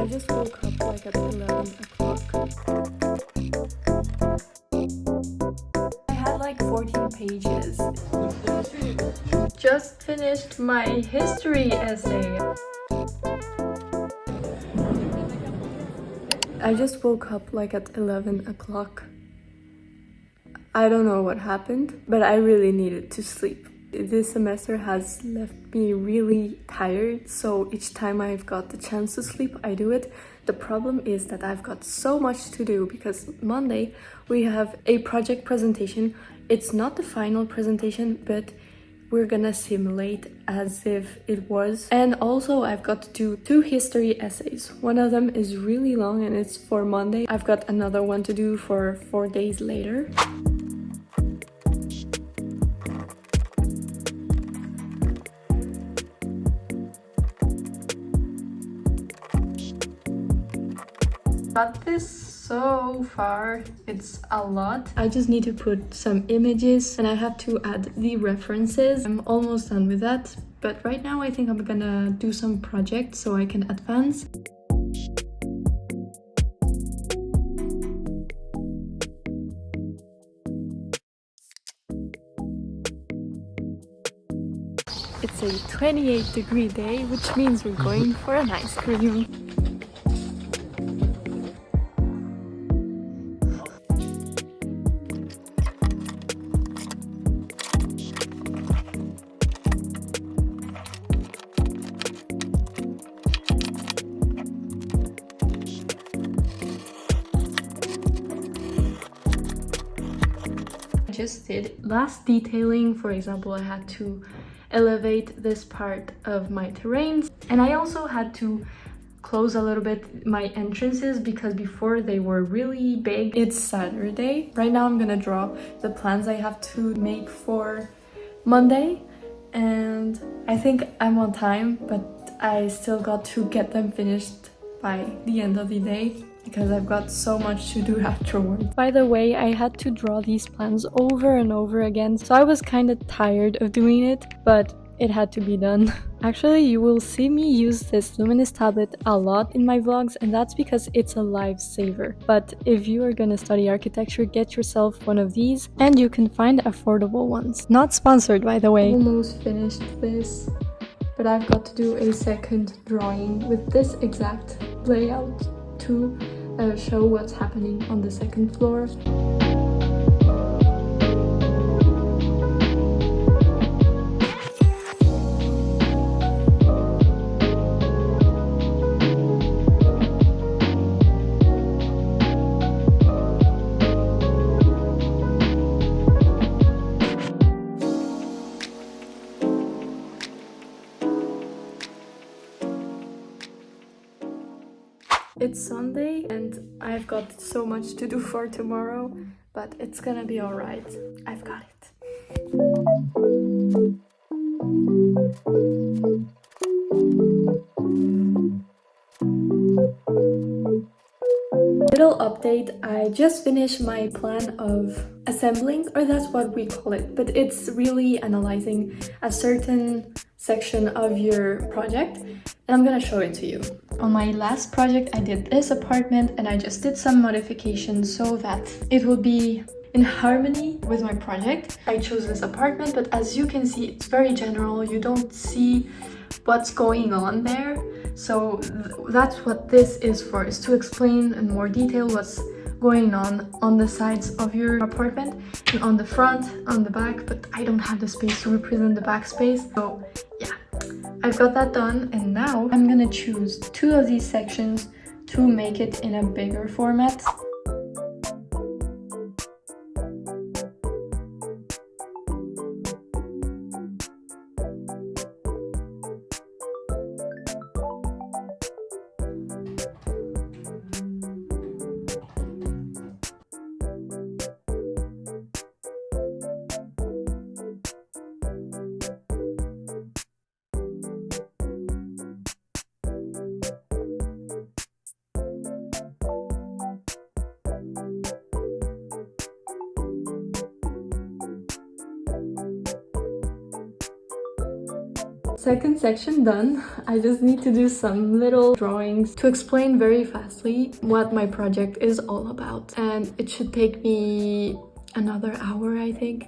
I just woke up like at 11 o'clock. I had like 14 pages. Just finished my history essay. I just woke up like at 11 o'clock. I don't know what happened, but I really needed to sleep. This semester has left me really tired, so each time I've got the chance to sleep, I do it. The problem is that I've got so much to do because Monday we have a project presentation. It's not the final presentation, but we're gonna simulate as if it was. And also I've got to do 2 history essays. One of them is really long and it's for Monday. I've got another one to do for 4 days later. Got this so far, it's a lot. I just need to put some images and I have to add the references. I'm almost done with that, but right now I think I'm gonna do some projects so I can advance. It's a 28-degree day, which means we're going for an ice cream. Just did last detailing. For example, I had to elevate this part of my terrains, and I also had to close a little bit my entrances because before they were really big. It's Saturday. Right now I'm gonna draw the plans I have to make for Monday, and I think I'm on time, but I still got to get them finished by the end of the day because I've got so much to do afterwards. By the way, I had to draw these plans over and over again, so I was kind of tired of doing it, but it had to be done. Actually, you will see me use this luminous tablet a lot in my vlogs, and that's because it's a lifesaver. But if you are gonna study architecture, get yourself one of these, and you can find affordable ones. Not sponsored, by the way. Almost finished this, but I've got to do a second drawing with this exact layout to show what's happening on the second floor. It's Sunday and I've got so much to do for tomorrow, but it's gonna be alright. I've got it. Little update, I just finished my plan of assembling, or that's what we call it, but it's really analyzing a certain section of your project, and I'm gonna show it to you. On my last project, I did this apartment and I just did some modifications so that it will be in harmony with my project. I chose this apartment, but as you can see, it's very general. You don't see what's going on there. So that's what this is for, is to explain in more detail what's going on the sides of your apartment and on the front, on the back, but I don't have the space to represent the back space. So yeah, I've got that done, and now I'm gonna choose 2 of these sections to make it in a bigger format. Second section done. I just need to do some little drawings to explain very fastly what my project is all about. And it should take me another hour, I think.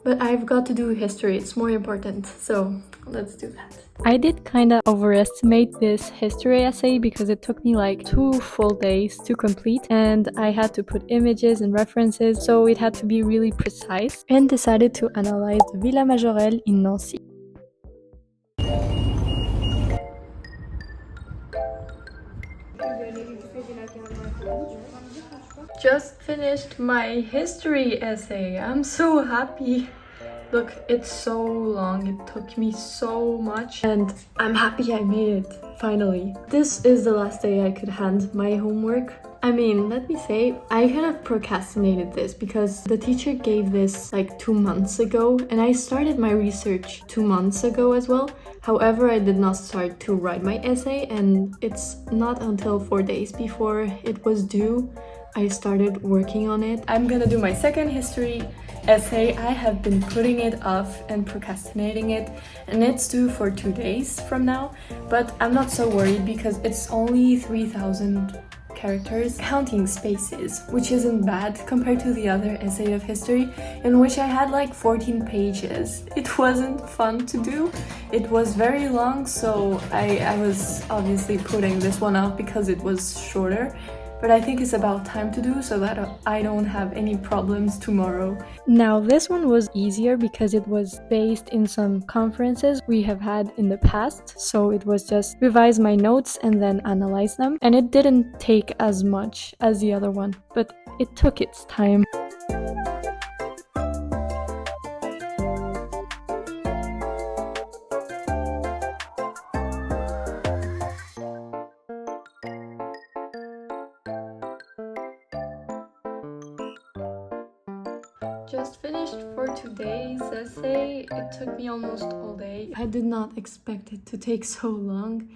But I've got to do history, it's more important, so let's do that. I did kind of overestimate this history essay because it took me like 2 full days to complete, and I had to put images and references, so it had to be really precise, and decided to analyze the Villa Majorelle in Nancy. Just finished my history essay. I'm so happy. Look, it's so long. It took me so much and I'm happy I made it, finally. This is the last day I could hand my homework. I mean, let me say, I kind of procrastinated this because the teacher gave this like 2 months ago and I started my research 2 months ago as well. However, I did not start to write my essay and it's not until 4 days before it was due I started working on it. I'm gonna do my second history essay. I have been putting it off and procrastinating it and it's due for 2 days from now, but I'm not so worried because it's only 3,000 characters, counting spaces, which isn't bad compared to the other essay of history in which I had like 14 pages. It wasn't fun to do. It was very long, so I was obviously putting this one off because it was shorter. But I think it's about time to do so that I don't have any problems tomorrow. Now this one was easier because it was based in some conferences we have had in the past, so it was just revise my notes and then analyze them, and it didn't take as much as the other one, but it took its time. Just finished for today's essay. It took me almost all day. I did not expect it to take so long,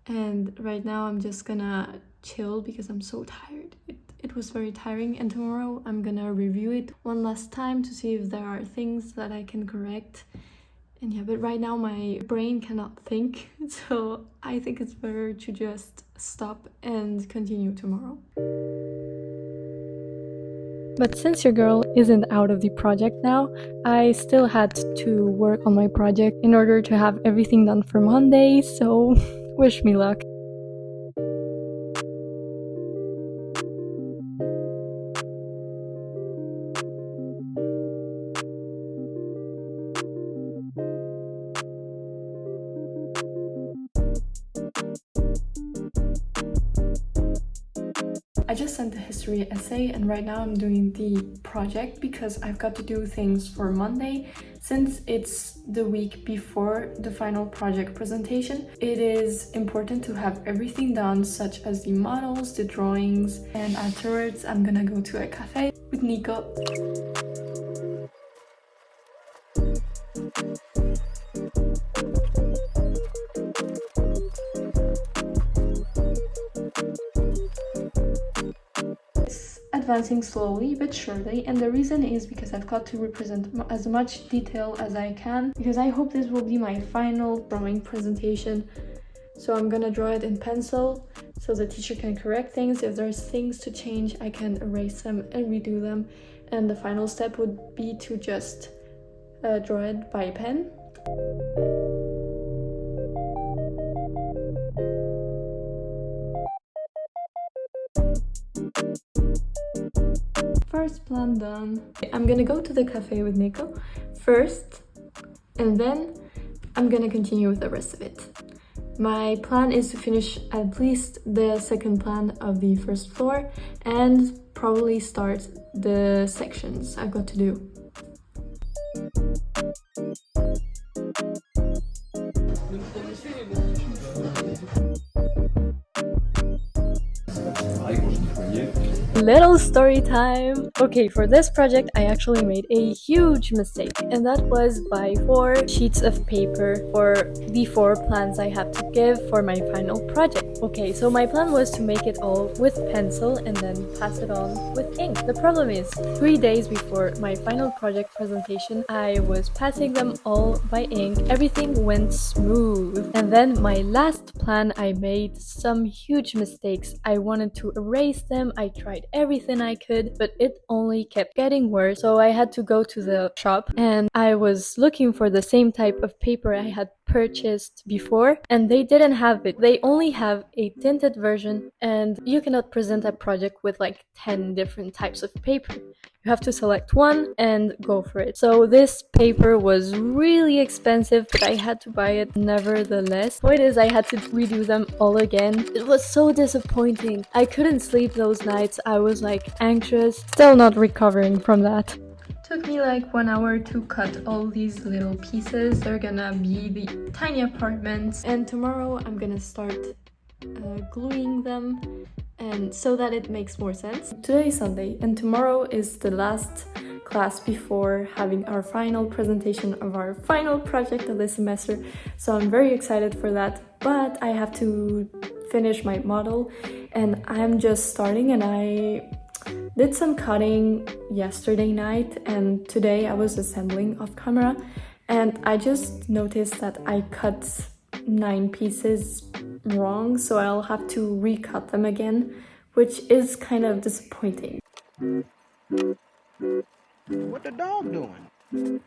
and right now I'm just gonna chill because I'm so tired. It was very tiring, and tomorrow I'm gonna review it one last time to see if there are things that I can correct. And yeah, but right now my brain cannot think, so I think it's better to just stop and continue tomorrow. But since your girl isn't out of the project now, I still had to work on my project in order to have everything done for Monday, so wish me luck. I just sent the history essay and right now I'm doing the project because I've got to do things for Monday. Since it's the week before the final project presentation, it is important to have everything done, such as the models, the drawings, and afterwards I'm gonna go to a cafe with Nico. Advancing slowly but surely, and the reason is because I've got to represent as much detail as I can because I hope this will be my final drawing presentation. So I'm gonna draw it in pencil so the teacher can correct things. If there's things to change, I can erase them and redo them, and the final step would be to just draw it by pen. First plan done. I'm gonna go to the cafe with Nico first, and then I'm gonna continue with the rest of it. My plan is to finish at least the second plan of the first floor and probably start the sections I've got to do. little story time. Okay, for this project I actually made a huge mistake, and that was by 4 sheets of paper for the 4 plans I have to give for my final project. Okay, so my plan was to make it all with pencil and then pass it on with ink. The problem is, 3 days before my final project presentation, I was passing them all by ink. Everything went smooth. And then my last plan, I made some huge mistakes. I wanted to erase them. I tried everything I could, but it only kept getting worse. So I had to go to the shop and I was looking for the same type of paper I had purchased before, and they didn't have it. They only have a tinted version, and you cannot present a project with like 10 different types of paper. You have to select one and go for it. So this paper was really expensive, but I had to buy it nevertheless. Point is, I had to redo them all again. It was so disappointing. I couldn't sleep those nights. I was like anxious, still not recovering from that. Took me like 1 hour to cut all these little pieces. They're gonna be the tiny apartments, and tomorrow I'm gonna start gluing them, and so that it makes more sense. Today is Sunday and tomorrow is the last class before having our final presentation of our final project of this semester, so I'm very excited for that. But I have to finish my model and I'm just starting, and I did some cutting yesterday night and today I was assembling off camera, and I just noticed that I cut 9 pieces wrong, so I'll have to recut them again, which is kind of disappointing. What the dog doing?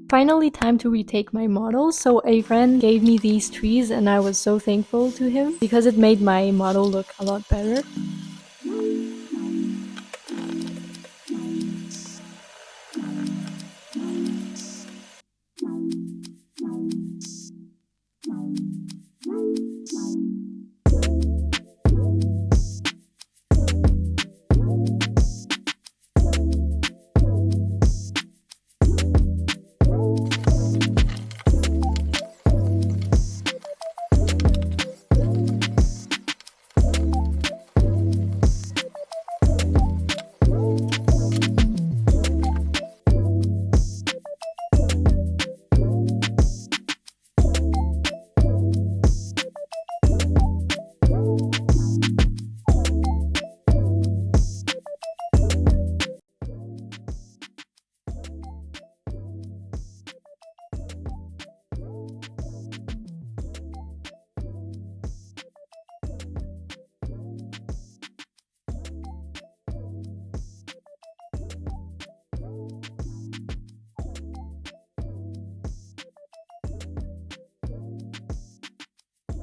Finally time to retake my model. So a friend gave me these trees and I was so thankful to him because it made my model look a lot better.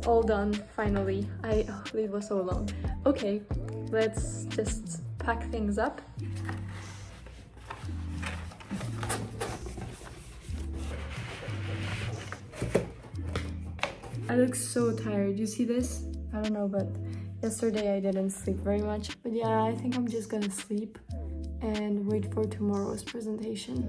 All done, finally. It was so long. Okay, let's just pack things up. I look so tired. You see this? I don't know, but yesterday I didn't sleep very much. But yeah, I think I'm just gonna sleep and wait for tomorrow's presentation.